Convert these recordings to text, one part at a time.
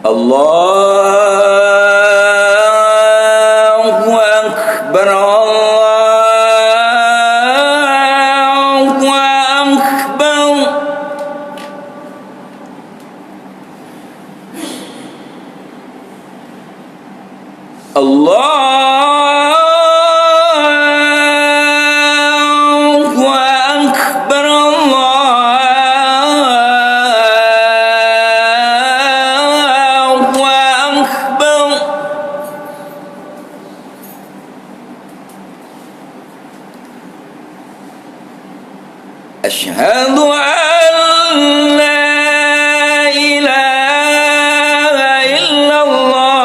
Allahu Akbar, Allahu Akbar. Allahu Akbar, Allahu Akbar. Asyhadu an la ilaha illallah.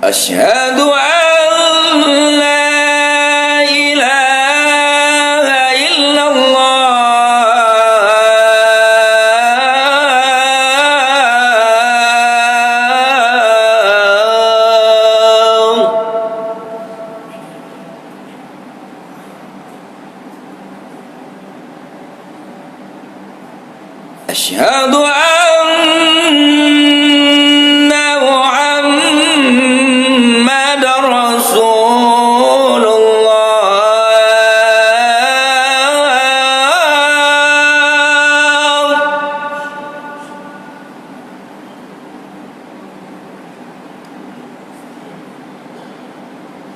Asyhadu an la ilaha illallah. Asyhadu anna Muhammadar Rasulullah.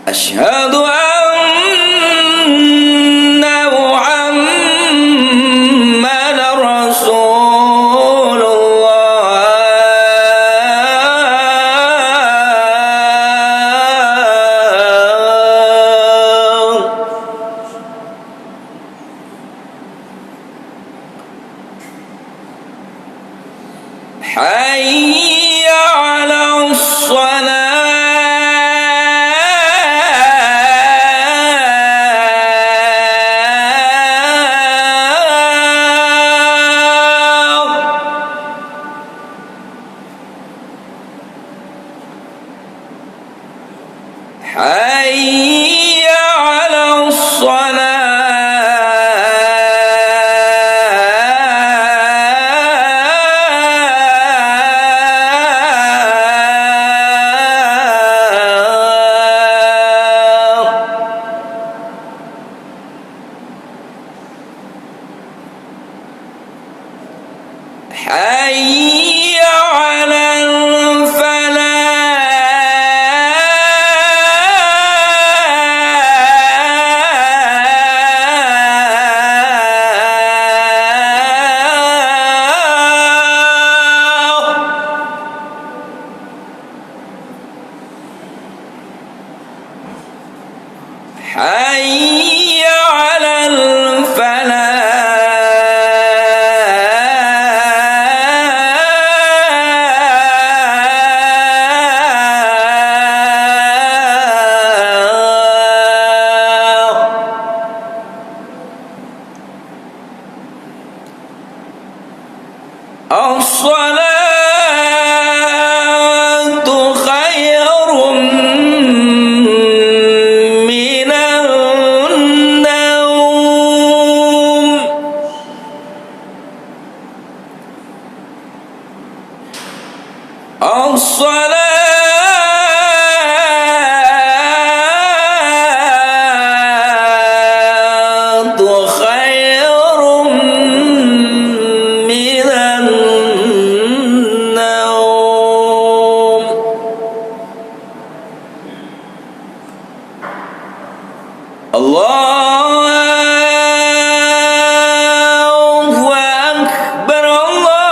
Asyhadu anna Muhammadar Rasulullah. Hayya 'alas shalah. Hayya 'alas shalah. Hayya 'alal falah. Hayya 'alal falah. As-salatu khairun minan naum. As-salatu khairun minan naum. Allahu Akbar, Allahu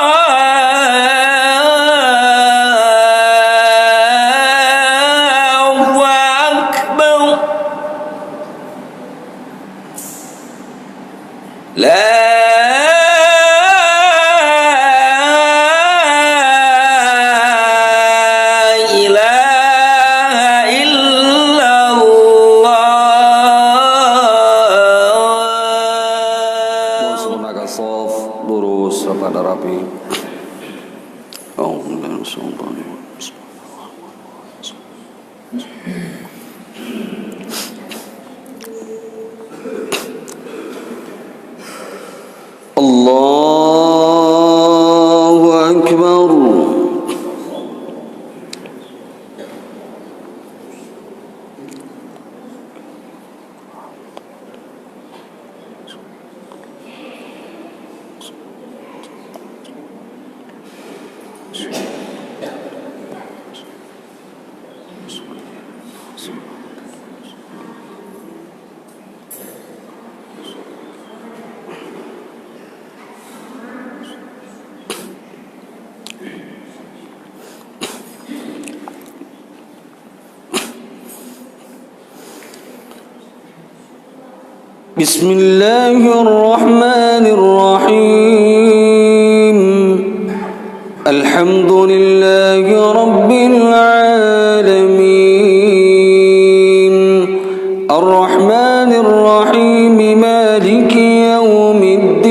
Allahu Akbar. بسم الله الرحمن الرحيم الحمد لله رب العالمين الرحمن الرحيم مالك يوم الدين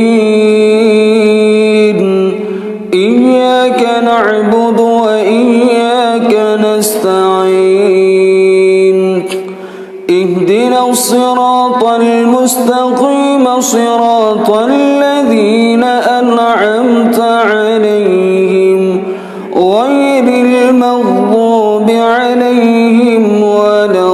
إياك نعبد وإياك نستعين اهدنا الصراط المستقيم صراط الذين أنعمت عليهم غير المغضوب عليهم ولا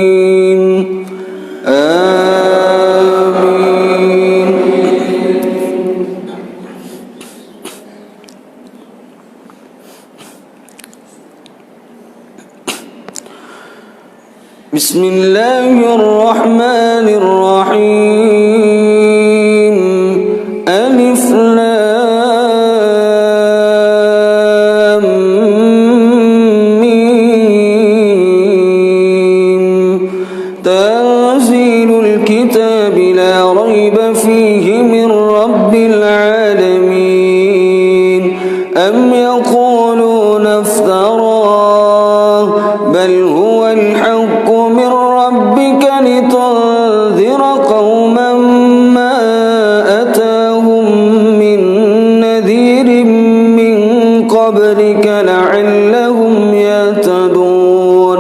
الضالين آمين. بسم الله الرحمن الرحيم ألف لام ميم تنزيل الكتاب لا ريب فيه من رب العالمين أم يقولون افتراه بل هو الحق من ربك لتنذر قوما ما أتاهم من نذير من قبلك لعلهم يهتدون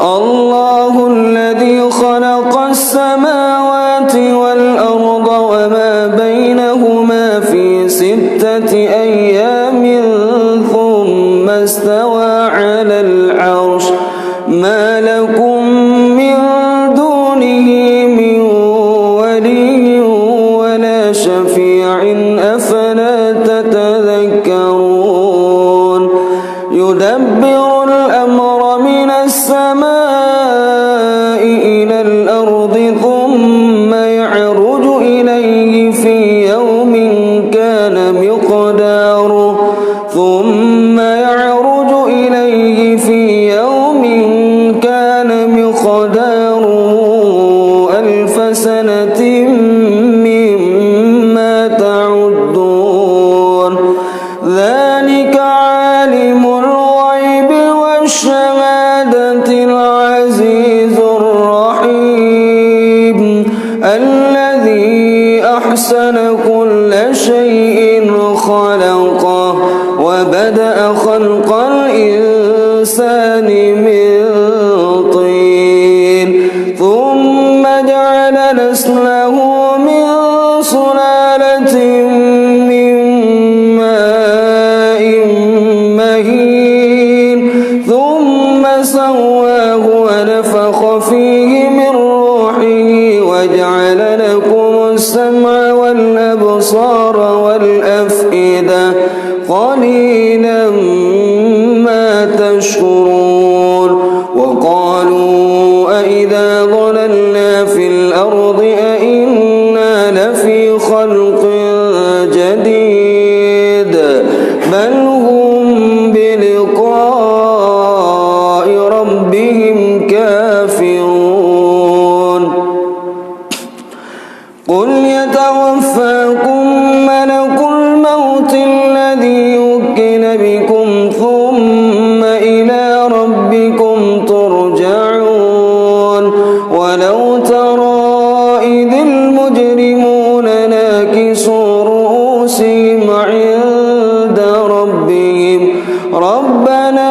الله الذي خلق السماوات والأرض وما بينهما في 6 أيام ثم استوى على العرش ما لكم من دونه من ولي ولا شفيع أفلا تتذكرون يدبر الأمر من السماء إلى الأرض ثم يعرج إليه في يوم كان مقداره ألف سنة مما تعدون ذلك عالم الغيب والشهادة العزيز الرحيم الذي أحسن كل شيء خلقه وبدأ خلق الإنسان من طين ثم جعل نسله من سلالة من ماء مهين ثم سواه ونفخ فيه من روحه وجعل لكم السمع والأبصار والأفئدة قليلا ما تشكرون وقالوا أإذا ضللنا في الأرض أإنا لفي خلق جديد بل هم بلقاء ربهم كافرون قل يتوفاكم ملك الموت الذي وكل بكم ثم إلى ربكم ترجعون ولو ترى المجرمون ناكسوا رؤوسهم عند ربهم ربنا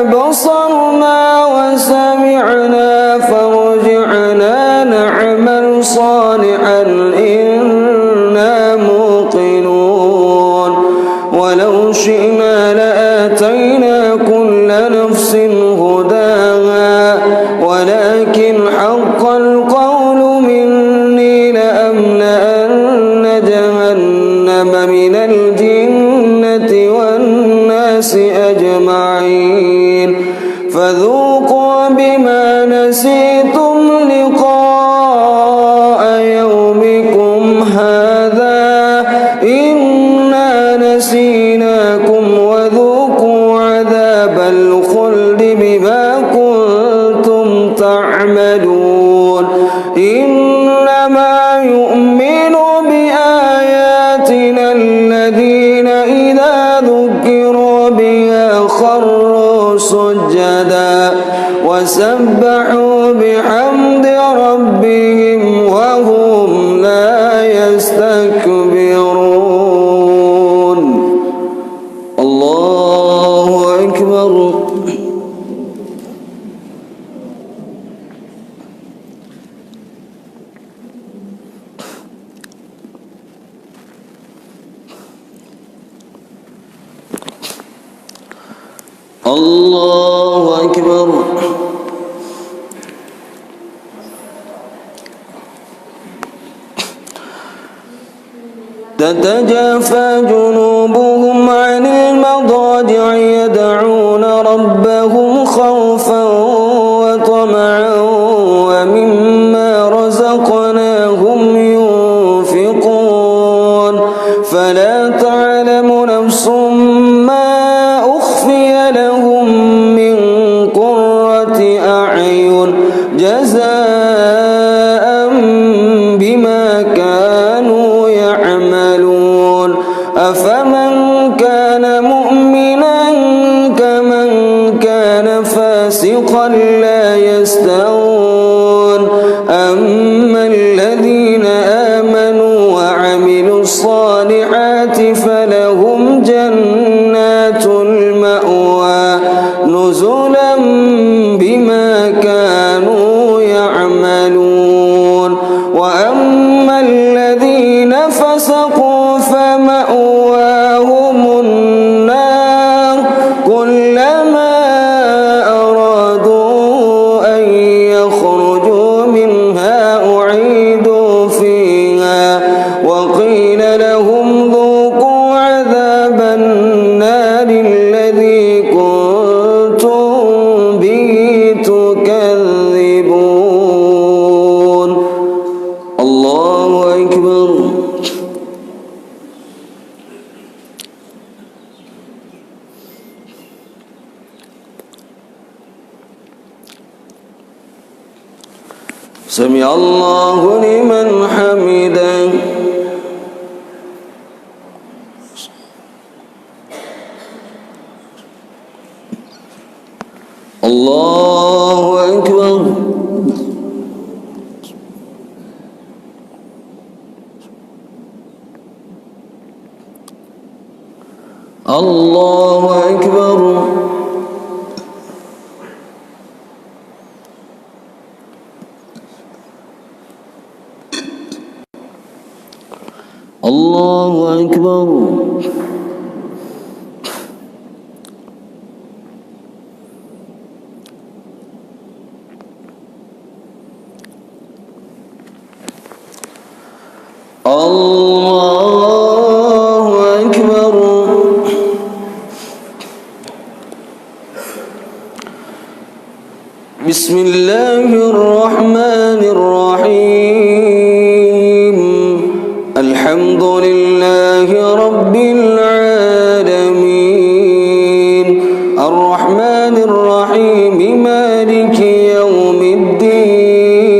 أبصرنا وسمعنا فارجعنا نعمل صالحا إنا موقنون ولو شئنا لآتينا كل نفس هداها ولكن حق القول مني لأملأن جهنم من الجنة والناس أجمعين فذوقوا بما نسيتم لقاء يومكم هذا إنا نسيناكم وذوقوا عذاب الخلد بما كنتم تعملون إنما يؤمن بآياتنا الذين إذا ذكروا بها خروا سجدا وسبحوا بحمد ربهم وهم لا يستكبرون الله أكبر الله أكبر تتجافى جنوبهم عن المضاجع يدعون ربهم خوفا وطمعا ومما رزقناهم ينفقون فلا تعلم نفس ما أخفي لهم من قرة أعين جزاء بما كانوا يعملون أفمن كان مؤمنا كمن كان فاسقا لا يستوون أما الذين آمنوا وعملوا الصالحات فلهم جنات المأوى نزلا بما كانوا يعملون وأما الذين فسقوا فمأواهم النار كلما أرادوا أن يخرجوا منها أعيدوا فيها وقيل لهم ذوقوا عذاب النار الذي كنتم به تكذبون الله أكبر سمع الله لمن حمده الله أكبر الله أكبر الله أكبر الله أكبر بسم الله الرحمن الرحيم الحمد لله رب العالمين الرحمن الرحيم مالك يوم الدين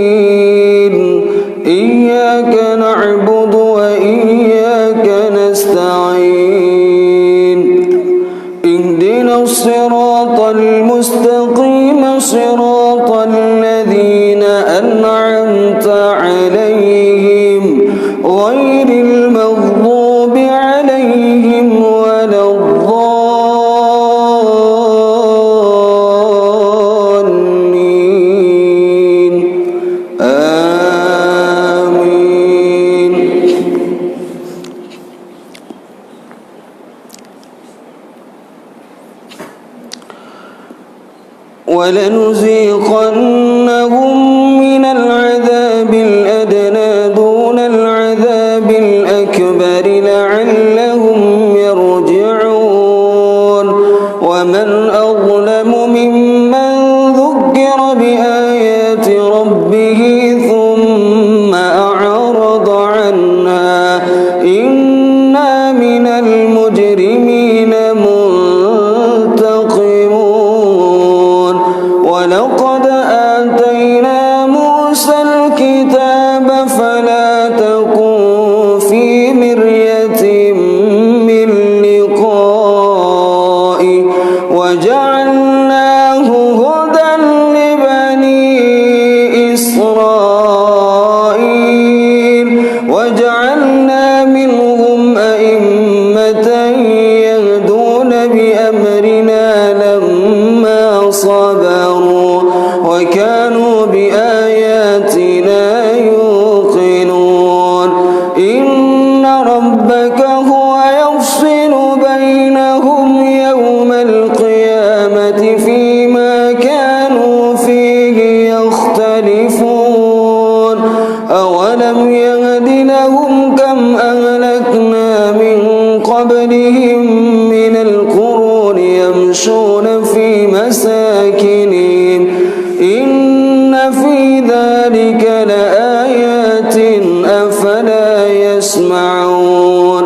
إياك نعبد وإياك نستعين اهدنا الصراط المستقيم صراط الذين أنعمت عليهم الكتاب فلا تكن في مرية من لقائه وجعلناه هدى لبني إسرائيل وجعلنا منهم أئمة يهدون بأمرنا لما صبروا وكانوا بآياتنا يوقنون إن ربك هو يفصل بينهم يوم القيامة فيما كانوا فيه يختلفون أولم يهد لهم كم أهلكنا من قبلهم من القرون يمشون في مساكنهم إن في ذلك لآيات أفلا يسمعون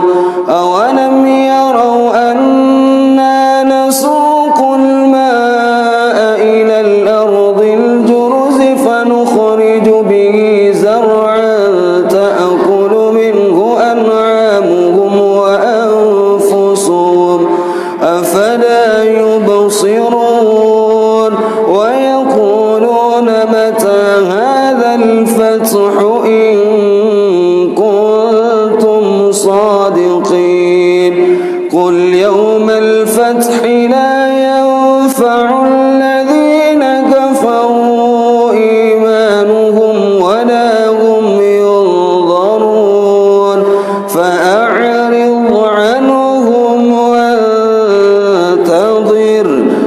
أولم يروا أنا نسوق الماء إلى الأرض الجرز فنخرج به زرعا تأكل منه أنعامهم وأنفسهم أفلا يبصرون ويقولون متى هذا الفتح إن كنتم صادقين قل يوم الفتح لا ينفع الذين كفروا إيمانهم ولا هم ينظرون فأعرض عنهم وانتظر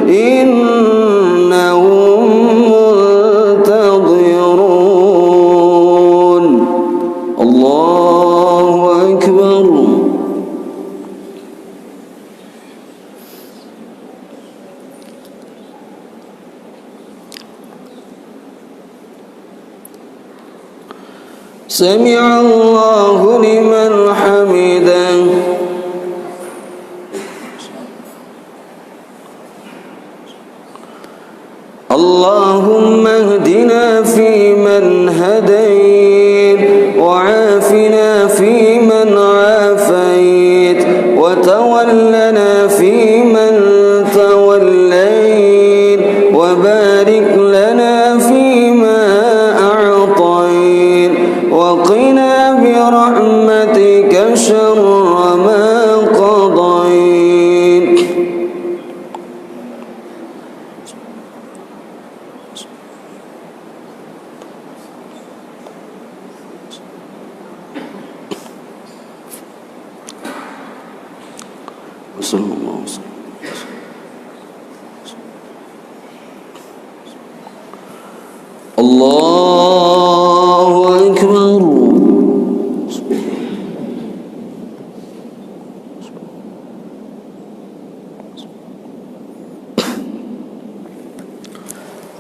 إنهم منتظرون الله أكبر سمع الله لمن حمده اللهم اهدنا فيمن هديت وعافنا فيمن عافيت وتولنا فيمن توليت وبارك لنا فيما أعطيت وقنا برحمتك شر ما قضيت وصلى الله وسلم الله أكبر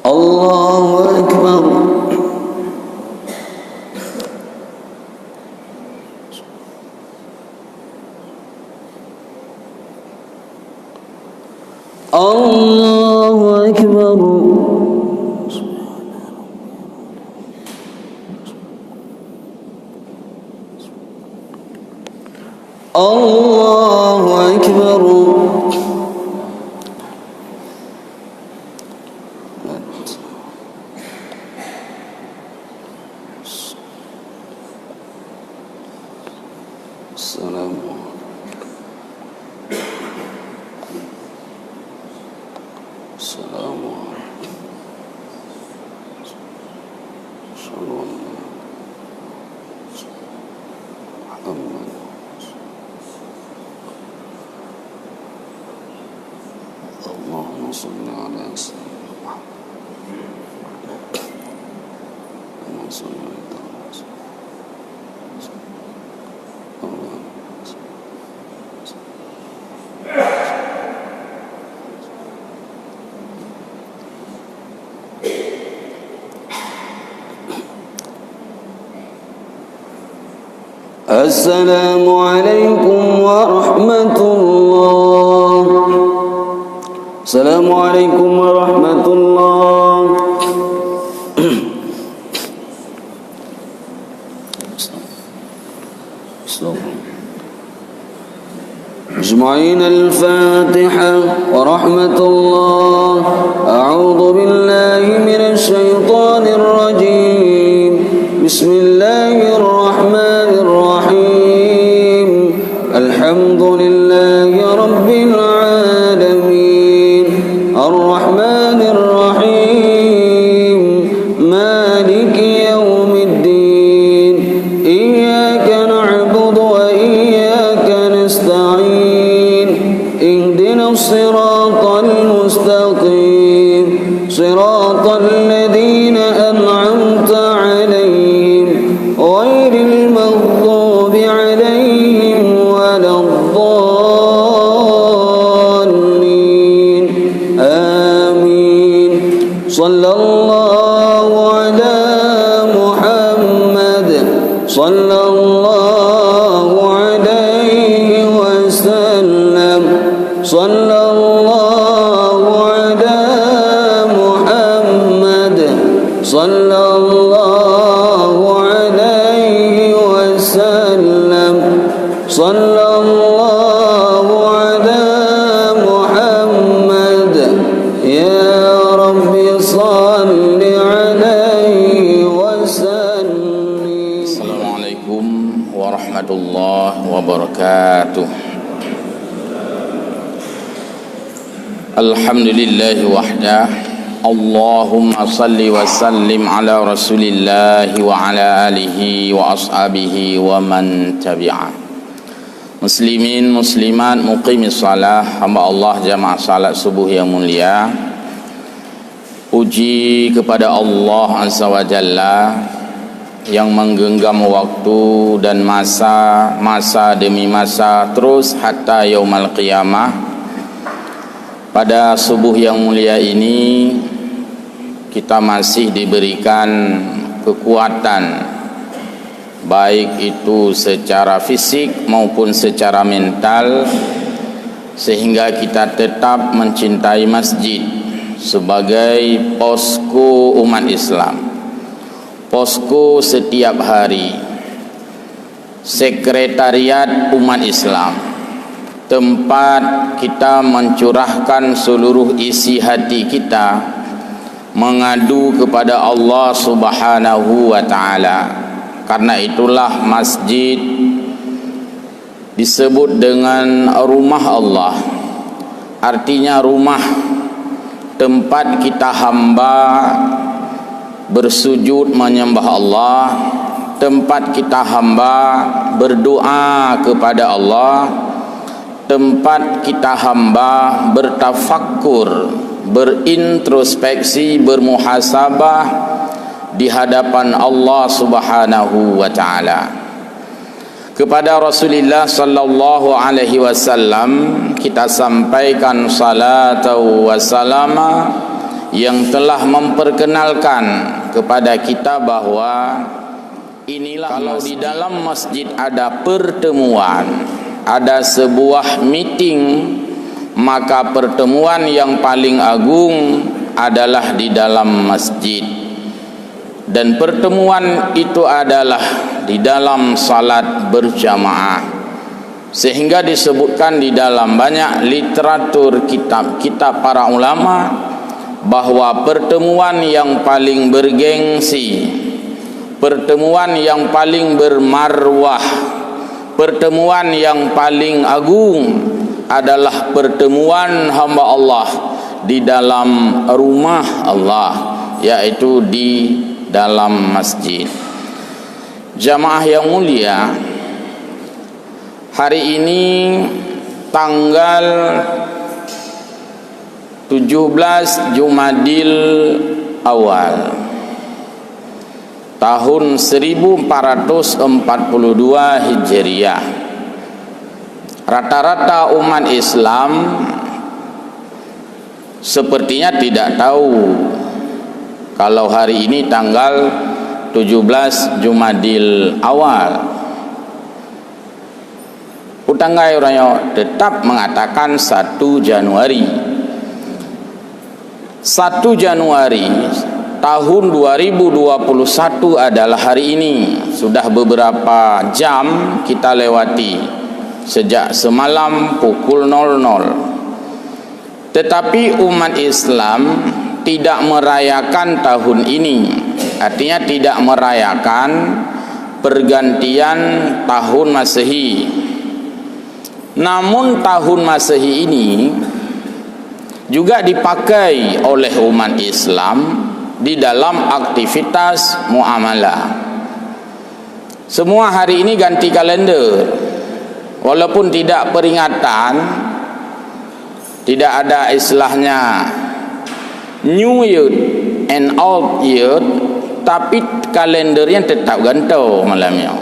الله أكبر الله أكبر الله أكبر السلام السلام محمد اللهم صل على سيدنا محمد اللهم صل على السلام عليكم ورحمة الله. السلام عليكم ورحمة الله. أجمعين الفاتحة ورحمة الله. أعوذ بالله من الشيطان الرجيم. بسم الله الرحمن الرحيم. الحمد لله رب العالمين. الرحمن الرحيم. مالك يوم الدين. إياك نعبد وإياك نستعين. اهدنا الصراط المستقيم. صراط الذين أنعمت عليهم غير المغضوب عليهم ولا الضالين. آمين. صلى الله على محمد صلى الله عليه وسلم. صلى الله على محمد صلى الله عليه وسلم. صلى الله على محمد. يا رب صل عليه وسلم. Assalamualaikum warahmatullahi wabarakatuh. Alhamdulillahi wahdah. Allahumma salli wa sallim ala rasulillahi wa ala alihi wa ashabihi wa man tabi'ah. Muslimin muslimat muqimis salah, hamba Allah jamaah salat subuh yang mulia. Puji kepada Allah Azza wa Jalla yang menggenggam waktu dan masa demi masa terus hatta yaumal qiyamah. Pada subuh yang mulia ini kita masih diberikan kekuatan, baik itu secara fisik maupun secara mental, sehingga kita tetap mencintai masjid sebagai posko umat Islam, posko setiap hari, sekretariat umat Islam, tempat kita mencurahkan seluruh isi hati kita, mengadu kepada Allah Subhanahu wa ta'ala. Karena itulah masjid disebut dengan rumah Allah. Artinya rumah, tempat kita hamba bersujud menyembah Allah, tempat kita hamba berdoa kepada Allah, tempat kita hamba bertafakkur, berintrospeksi, bermuhasabah di hadapan Allah Subhanahu wa ta'ala. Kepada Rasulullah sallallahu alaihi wasallam kita sampaikan salat wa salama yang telah memperkenalkan kepada kita bahwa inilah kalau di dalam masjid ada pertemuan, ada sebuah meeting, maka pertemuan yang paling agung adalah di dalam masjid. Dan pertemuan itu adalah di dalam salat berjamaah. Sehingga disebutkan di dalam banyak literatur kitab para ulama bahwa pertemuan yang paling bergengsi, pertemuan yang paling bermarwah, pertemuan yang paling agung adalah pertemuan hamba Allah di dalam rumah Allah, yaitu di dalam masjid. Jamaah yang mulia, hari ini tanggal 17 Jumadil Awal tahun 1442 Hijriah. Rata-rata umat Islam sepertinya tidak tahu kalau hari ini tanggal 17 Jumadil Awal. Utanggai orangnya tetap mengatakan 1 Januari. 1 Januari tahun 2021 adalah hari ini. Sudah beberapa jam kita lewati sejak semalam pukul 00. Tetapi umat Islam tidak merayakan tahun ini. Artinya tidak merayakan pergantian tahun Masehi. Namun tahun Masehi ini juga dipakai oleh umat Islam di dalam aktivitas muamalah. Semua hari ini ganti kalender. Walaupun tidak peringatan, tidak ada istilahnya New Year and Old Year, tapi kalendernya tetap ganti malamnya.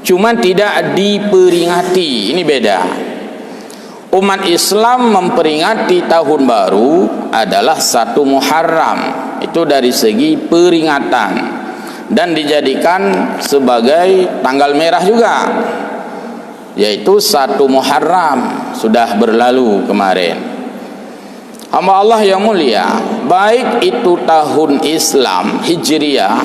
Cuma tidak diperingati. Ini beda. Umat Islam memperingati tahun baru adalah 1 Muharram. Itu dari segi peringatan dan dijadikan sebagai tanggal merah juga, yaitu 1 Muharram. Sudah berlalu kemarin. Hamba Allah yang mulia, baik itu tahun Islam Hijriah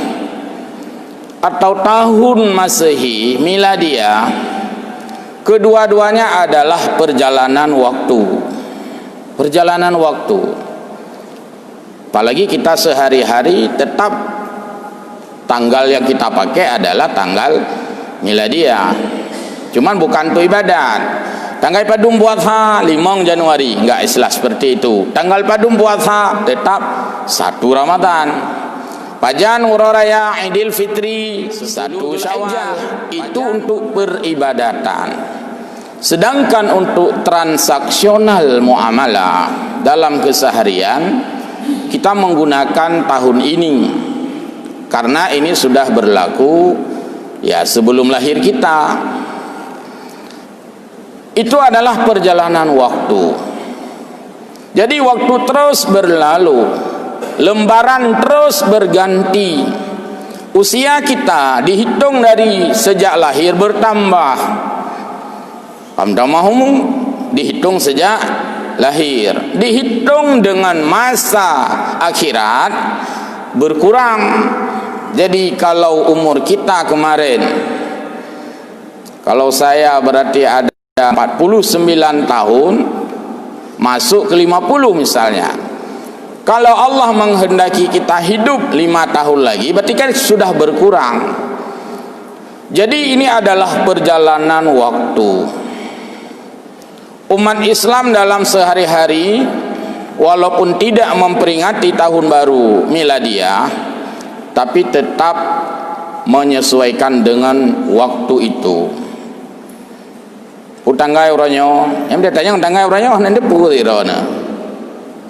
atau tahun Masehi Miladiah, kedua-duanya adalah perjalanan waktu. Perjalanan waktu. Apalagi kita sehari-hari tetap tanggal yang kita pakai adalah tanggal Miladiah. Cuman bukan untuk ibadat. Tanggal padum puasa 5 Januari, enggak istilah seperti itu. Tanggal padum puasa tetap 1 Ramadan. Pajan Uraraya Idul Fitri 1 Syawal, itu untuk peribadatan. Sedangkan untuk transaksional muamalah dalam keseharian, kita menggunakan tahun ini karena ini sudah berlaku ya sebelum lahir kita. Itu adalah perjalanan waktu. Jadi waktu terus berlalu, lembaran terus berganti. Usia kita dihitung dari sejak lahir bertambah. Pamdamahum dihitung sejak lahir, dihitung dengan masa akhirat berkurang. Jadi kalau umur kita kemarin, kalau saya berarti ada 49 tahun, masuk ke 50 misalnya. Kalau Allah menghendaki kita hidup 5 tahun lagi, berarti kan sudah berkurang. Jadi ini adalah perjalanan waktu. Umat Islam dalam sehari-hari, walaupun tidak memperingati tahun baru Miladiah, tapi tetap menyesuaikan dengan waktu itu. Utanggai orangnya, yang dia tanya utanggai orangnya, nanti pukul irona.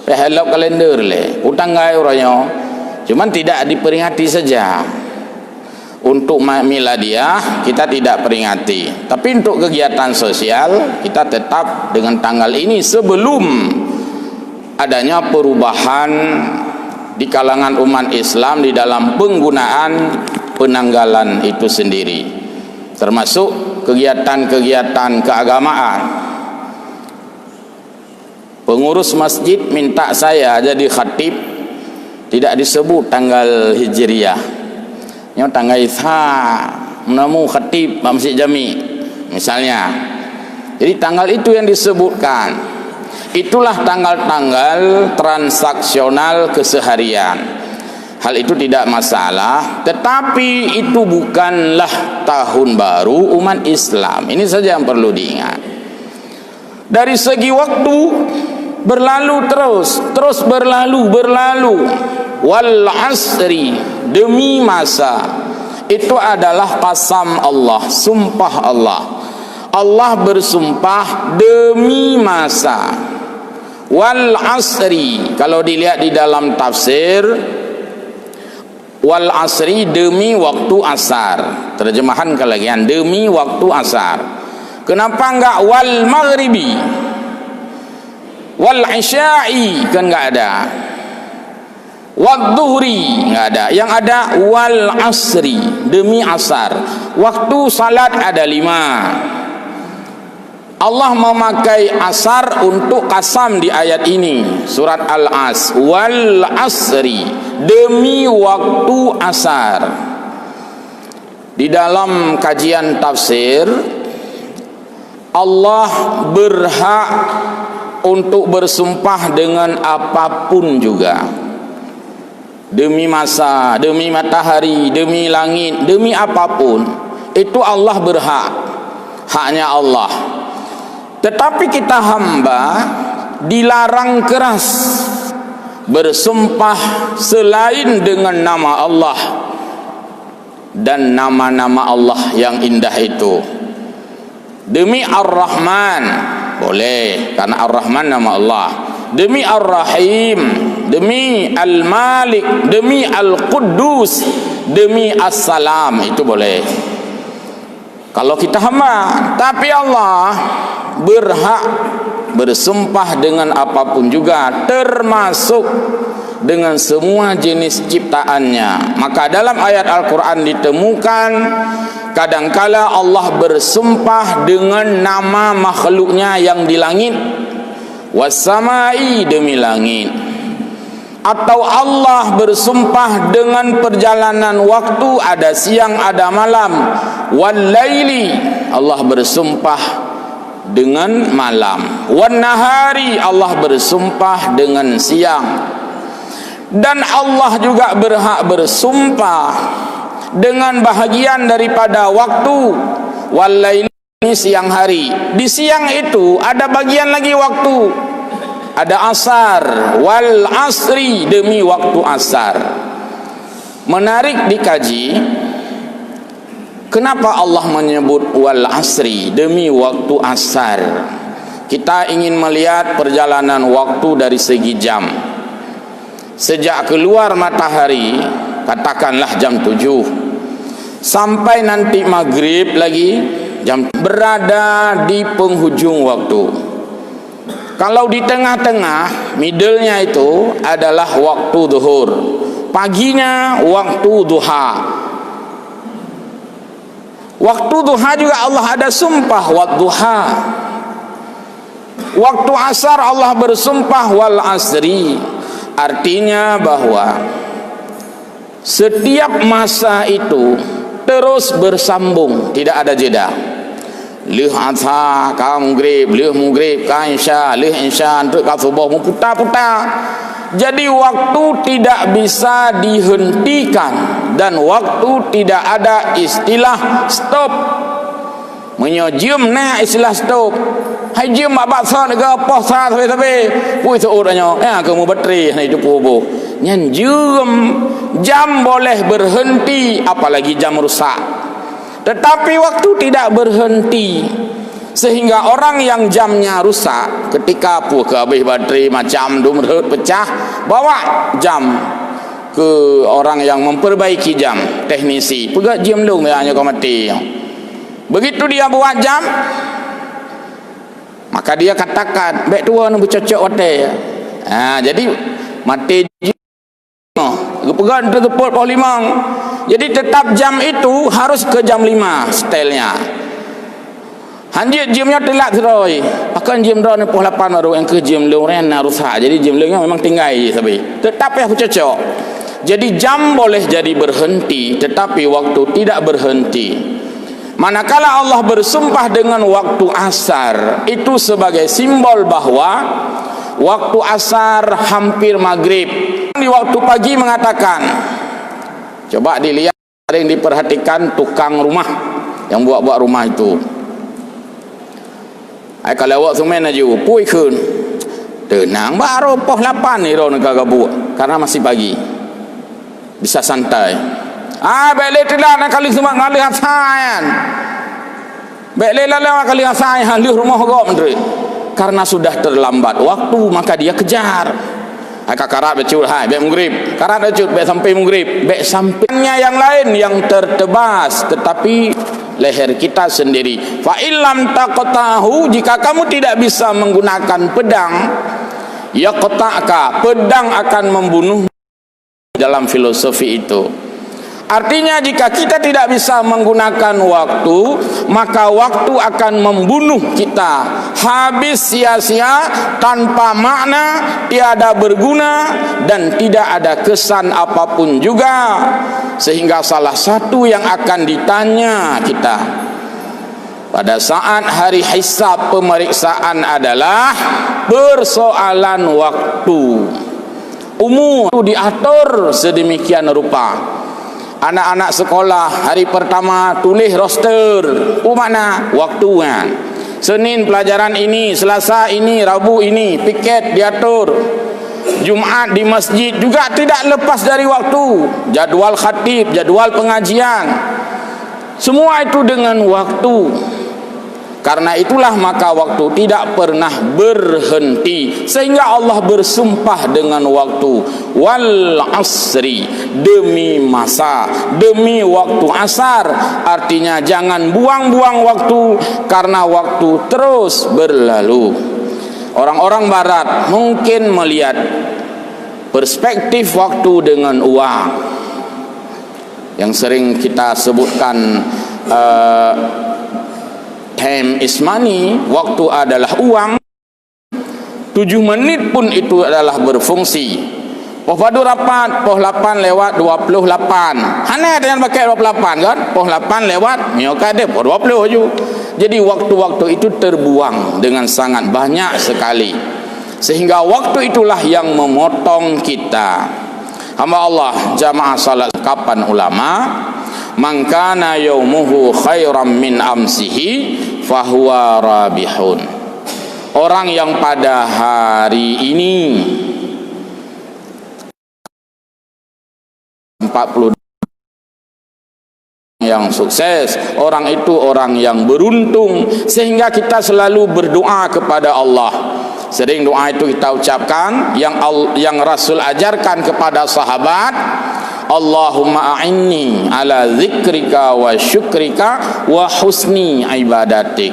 Hello kalender le, utanggai orangnya, cuman tidak diperingati saja. Untuk Miladiah kita tidak peringati, tapi untuk kegiatan sosial kita tetap dengan tanggal ini sebelum adanya perubahan di kalangan umat Islam di dalam penggunaan penanggalan itu sendiri, termasuk kegiatan-kegiatan keagamaan. Pengurus masjid minta saya jadi khatib, tidak disebut tanggal Hijriah, yang tanggal Isha menamu khatib Masjid Jami misalnya. Jadi tanggal itu yang disebutkan. Itulah tanggal-tanggal transaksional keseharian. Hal itu tidak masalah, tetapi itu bukanlah tahun baru umat Islam. Ini saja yang perlu diingat. Dari segi waktu berlalu terus berlalu. Wal asri, demi masa. Itu adalah qasam Allah, sumpah Allah. Allah bersumpah demi masa. Wal asri, kalau dilihat di dalam tafsir, wal asri demi waktu asar. Terjemahan kelagian demi waktu asar. Kenapa enggak wal maghribi? Wal isya'i kan enggak ada. Wal dhuhri enggak ada. Yang ada wal asri, demi asar. Waktu salat ada 5. Allah memakai asar untuk kasam di ayat ini. Surat Al-As, wal asri, demi waktu asar. Di dalam kajian tafsir, Allah berhak untuk bersumpah dengan apapun juga. Demi masa, demi matahari, demi langit, demi apapun. Itu Allah berhak. Haknya Allah. Tetapi kita hamba dilarang keras bersumpah selain dengan nama Allah dan nama-nama Allah yang indah itu. Demi Ar-Rahman boleh, karena Ar-Rahman nama Allah. Demi Ar-Rahim, demi Al-Malik, demi Al-Quddus, demi As-Salam, itu boleh kalau kita hamba. Tapi Allah berhak bersumpah dengan apapun juga, termasuk dengan semua jenis ciptaannya. Maka dalam ayat Al-Quran ditemukan kadangkala Allah bersumpah dengan nama makhluknya yang di langit, wassamai, demi langit. Atau Allah bersumpah dengan perjalanan waktu, ada siang ada malam, wal-laili, Allah bersumpah dengan malam, wan-nahari, Allah bersumpah dengan siang. Dan Allah juga berhak bersumpah dengan bahagian daripada waktu, wal-laili, siang hari. Di siang itu ada bagian lagi waktu, ada asar, wal asri, demi waktu asar. Menarik dikaji, kenapa Allah menyebut wal asri, demi waktu asar. Kita ingin melihat perjalanan waktu dari segi jam. Sejak keluar matahari, katakanlah jam 7, sampai nanti maghrib lagi jam, berada di penghujung waktu. Kalau di tengah-tengah, middle-nya itu adalah waktu zuhur, paginya waktu duha. Waktu duha juga Allah ada sumpah, wadduha. Waktu asar Allah bersumpah, wal asri. Artinya bahwa setiap masa itu terus bersambung, tidak ada jeda. Leh asar ka maghrib, leh maghrib ka isya, leh isya untuk ka subuh, putar-putar. Jadi waktu tidak bisa dihentikan, dan waktu tidak ada istilah stop. Menyojum na istilah stop. Hai jum mak baksa negara apa sa sampai pui seorangnya kamu bateri na itu pubo. Nyan jam boleh berhenti, apalagi jam rusak. Tetapi waktu tidak berhenti, sehingga orang yang jamnya rusak, ketika ke habis bateri macam dumrut pecah, bawa jam ke orang yang memperbaiki jam, teknisi. Pegat jam dong hanya kau mati. Begitu dia buat jam, maka dia katakan baik tua nu bercocok wate. Jadi mati pegang tertepul pukul 5. Jadi tetap jam itu harus ke jam 5 stylenya. Hanjit jamnya telat teroi. Akan jam dah pukul 8 baru yang ke jam leuren rusak. Jadi jam leuren memang tinggal je sabi. Tetap ya cocok. Jadi jam boleh jadi berhenti, tetapi waktu tidak berhenti. Manakala Allah bersumpah dengan waktu asar, itu sebagai simbol bahwa waktu asar hampir maghrib. Di waktu pagi mengatakan, coba dilihat, sering diperhatikan tukang rumah yang buat-buat rumah itu. Kalau awak semen aja, pui kun, tenang baru pukul 8 ni orang nak buat, karena masih pagi, bisa santai. Baiklah tidak nak kali semua ngalih hasan. Baiklah lah kali hasan halih rumah gak menteri. Karena sudah terlambat waktu, maka dia kejar. Karat becut, baik maghrib. Karat becut, baik sampai maghrib. Baik sampainya yang lain yang tertebas, tetapi leher kita sendiri. Fa illam taqtahu, jika kamu tidak bisa menggunakan pedang, yaqta'ka, pedang akan membunuh. Dalam filosofi itu Artinya jika kita tidak bisa menggunakan waktu, maka waktu akan membunuh kita. Habis sia-sia, tanpa makna, tiada berguna, dan tidak ada kesan apapun juga. Sehingga salah satu yang akan ditanya kita pada saat hari hisab pemeriksaan adalah persoalan waktu. Umur itu diatur sedemikian rupa. Anak-anak sekolah hari pertama tulis roster. Mana? Waktu kan. Senin pelajaran ini, Selasa ini, Rabu ini, piket diatur. Jumaat di masjid juga tidak lepas dari waktu. Jadual khatib, jadual pengajian. Semua itu dengan waktu. Karena itulah maka waktu tidak pernah berhenti, sehingga Allah bersumpah dengan waktu. Wal asri, demi masa, demi waktu asar. Artinya jangan buang-buang waktu, karena waktu terus berlalu. Orang-orang barat mungkin melihat perspektif waktu dengan uang, yang sering kita sebutkan time is money, waktu adalah uang. 7 menit pun itu adalah berfungsi. Poh padu rapat, poh 8 lewat 28. Hanya ada yang pakai 28 kan? Poh 8 lewat, mioka ada poh 20 je. Jadi waktu-waktu itu terbuang dengan sangat banyak sekali. Sehingga waktu itulah yang memotong kita. Hamba Allah jamaah salat kapan ulama, man kana yaumuhu khairam min amsihi fahuwa rabihun. Orang yang pada hari ini 40 yang sukses, orang itu orang yang beruntung. Sehingga kita selalu berdoa kepada Allah. Sering doa itu kita ucapkan yang Rasul ajarkan kepada sahabat, Allahumma a'inni ala zikrika wa syukrika wa husni ibadatik.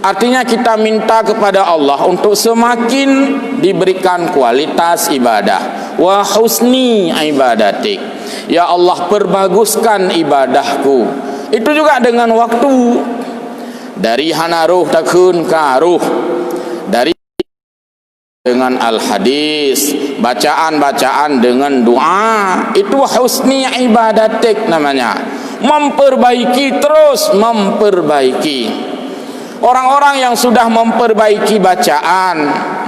Artinya kita minta kepada Allah untuk semakin diberikan kualitas ibadah. Wa husni ibadatik. Ya Allah, perbaguskan ibadahku. Itu juga dengan waktu. Dari hanaruh takun ka ruh. Dari dengan al-hadis, bacaan-bacaan dengan doa, itu husni ibadatik namanya. Memperbaiki, terus memperbaiki. Orang-orang yang sudah memperbaiki bacaan,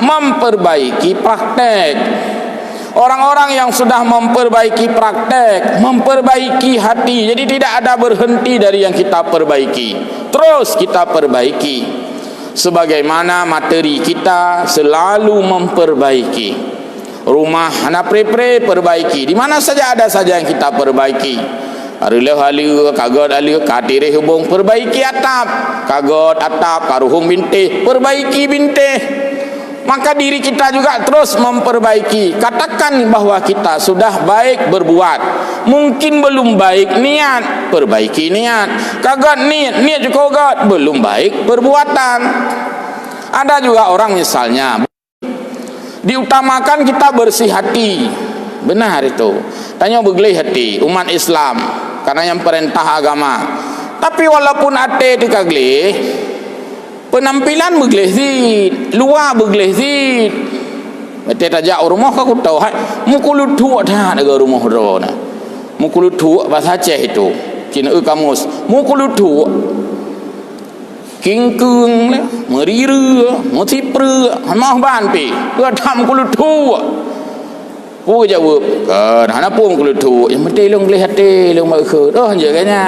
memperbaiki praktek. Orang-orang yang sudah memperbaiki praktek, memperbaiki hati. Jadi tidak ada berhenti dari yang kita perbaiki, terus kita perbaiki. Sebagaimana materi kita selalu memperbaiki. Rumah anak pre-pre perbaiki. Di mana saja ada saja yang kita perbaiki. Arulah halu kagot halu katire hubung perbaiki atap. Kagot atap karuhung bintih perbaiki bintih. Maka diri kita juga terus memperbaiki. Katakan bahwa kita sudah baik berbuat, mungkin belum baik niat, perbaiki niat. Kagak niat juga kagak, belum baik perbuatan. Ada juga orang misalnya diutamakan kita bersih hati. Benar itu. Tanya begleh hati umat Islam karena yang perintah agama. Tapi walaupun ate dikagleh, penampilan begleh zid, luar begleh zid. Mete tajak rumah aku tahu hai mukulu tua dah dekat rumah rona. Mukulu tua bahasa Aceh itu. Kina kamus mukulu tua. Kingkung le, meriru, motipru, mah ban pi. Dia tham mukulu tua. Pu jawab, kan hana pun mukulu tua. Yang mete long gleh hati, long mak ke. Oh jaganya.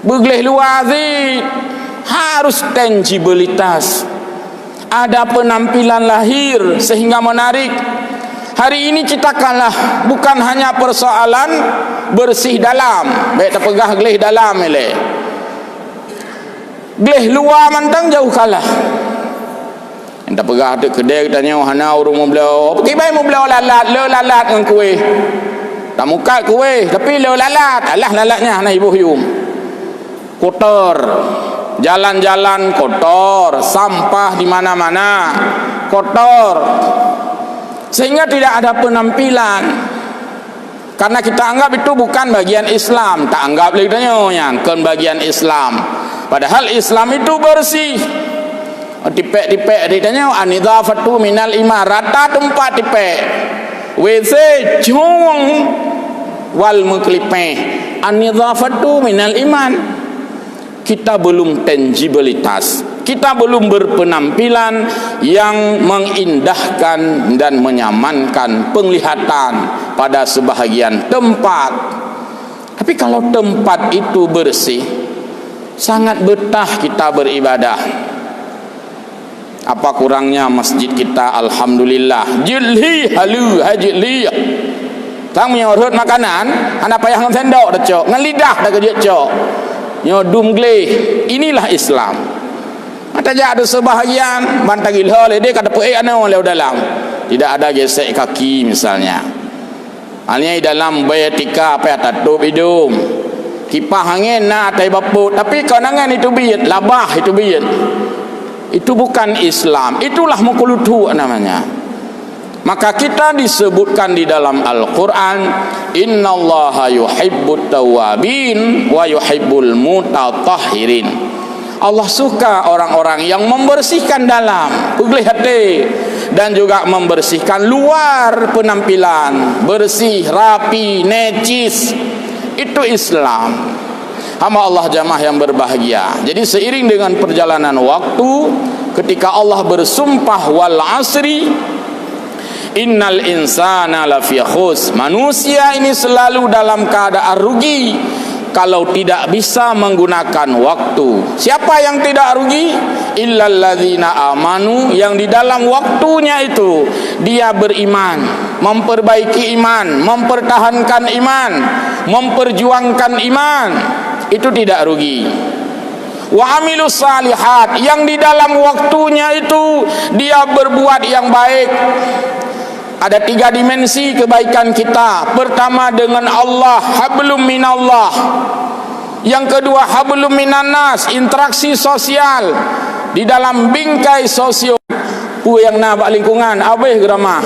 Begleh luar zid. Harus tangibilitas, ada penampilan lahir sehingga menarik. Hari ini citakanlah bukan hanya persoalan bersih dalam, baik terpegah geleh dalam ele. Geleh luar mantang jauh kalah. Entah pegah tu kedai tanya hana urung mau belau. Pergi baik mau belau lalat, le lalat dengan kuih. Tak muka kuih tapi le lalat. Alah lalatnya hana ibu hium. Kotor. Jalan-jalan kotor, sampah di mana-mana kotor, sehingga tidak ada penampilan. Karena kita anggap itu bukan bagian Islam, tak anggap lagi yang kan bagian Islam. Padahal Islam itu bersih. Tipek-tipek ditanya anidhafatu minal iman, rata tempat tipek. WC jong wal muklipeh. Anidhafatu minal iman. Kita belum tangibilitas. Kita belum berpenampilan yang mengindahkan dan menyamankan penglihatan pada sebahagian tempat. Tapi kalau tempat itu bersih, sangat betah kita beribadah. Apa kurangnya masjid kita? Alhamdulillah. Jilhi halu hajli. Tang punya urut makanan, anda payah ngam sendok dah cok, ngan lidah dah kerja cok. Nyo dumgle. Inilah Islam. Mata ja ada sebahagian bantagil hole dia kata puai ana leu dalam. Tidak ada gesek kaki misalnya. Halnya dalam bayatika apa ya tutup hidung. Kipas angin na tai baput, tapi konangan itu biyat, labah itu biyat. Itu bukan Islam, itulah mukulutu namanya. Maka kita disebutkan di dalam Al-Quran, innallaha yuhibbut tawabin wa yuhibbul mutatahhirin. Allah suka orang-orang yang membersihkan dalam ugli hati dan juga membersihkan luar penampilan, bersih, rapi, necis. Itu Islam. Hamba Allah jamaah yang berbahagia. Jadi seiring dengan perjalanan waktu, ketika Allah bersumpah wal asri, innal insana lafi khus, manusia ini selalu dalam keadaan rugi kalau tidak bisa menggunakan waktu. Siapa yang tidak rugi? Illal ladzina amanu, yang di dalam waktunya itu dia beriman, memperbaiki iman, mempertahankan iman, memperjuangkan iman, itu tidak rugi. Wa amilus salihat, yang di dalam waktunya itu dia berbuat yang baik. Ada 3 dimensi kebaikan kita. Pertama dengan Allah, hablum minallah. Yang kedua hablum minannas, interaksi sosial di dalam bingkai sosio. Pu yang nabak lingkungan abih geramah.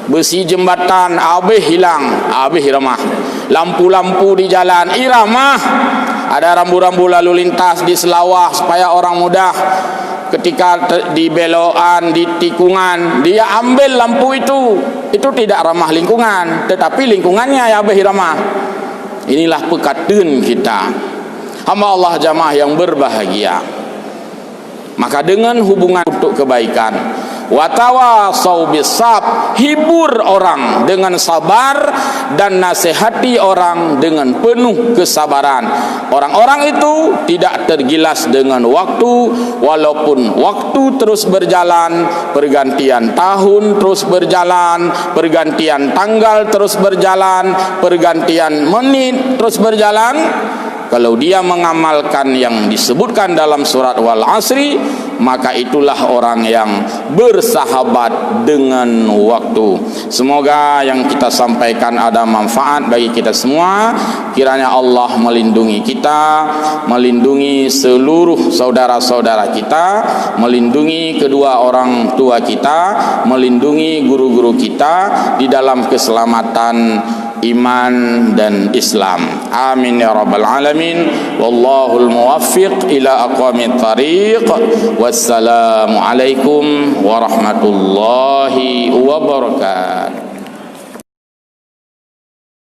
Besi jembatan abih hilang, abih ramah. Lampu-lampu di jalan iramah. Ada rambu-rambu lalu lintas di selawah supaya orang mudah ketika di belokan, di tikungan, dia ambil lampu itu tidak ramah lingkungan, tetapi lingkungannya ya lebih ramah. Inilah pekatun kita, hamba Allah jamaah yang berbahagia. Maka dengan hubungan untuk kebaikan, watawasau bisab, hibur orang dengan sabar dan nasihati orang dengan penuh kesabaran. Orang-orang itu tidak tergilas dengan waktu, walaupun waktu terus berjalan, pergantian tahun terus berjalan, pergantian tanggal terus berjalan, pergantian menit terus berjalan. Kalau dia mengamalkan yang disebutkan dalam surat wal asri, maka itulah orang yang bersahabat dengan waktu. Semoga yang kita sampaikan ada manfaat bagi kita semua. Kiranya Allah melindungi kita, melindungi seluruh saudara-saudara kita, melindungi kedua orang tua kita, melindungi guru-guru kita di dalam keselamatan iman dan Islam. Amin ya rabbal alamin. Wallahul muwaffiq ila aqwamit thariq. Wassalamu alaikum warahmatullahi wabarakatuh.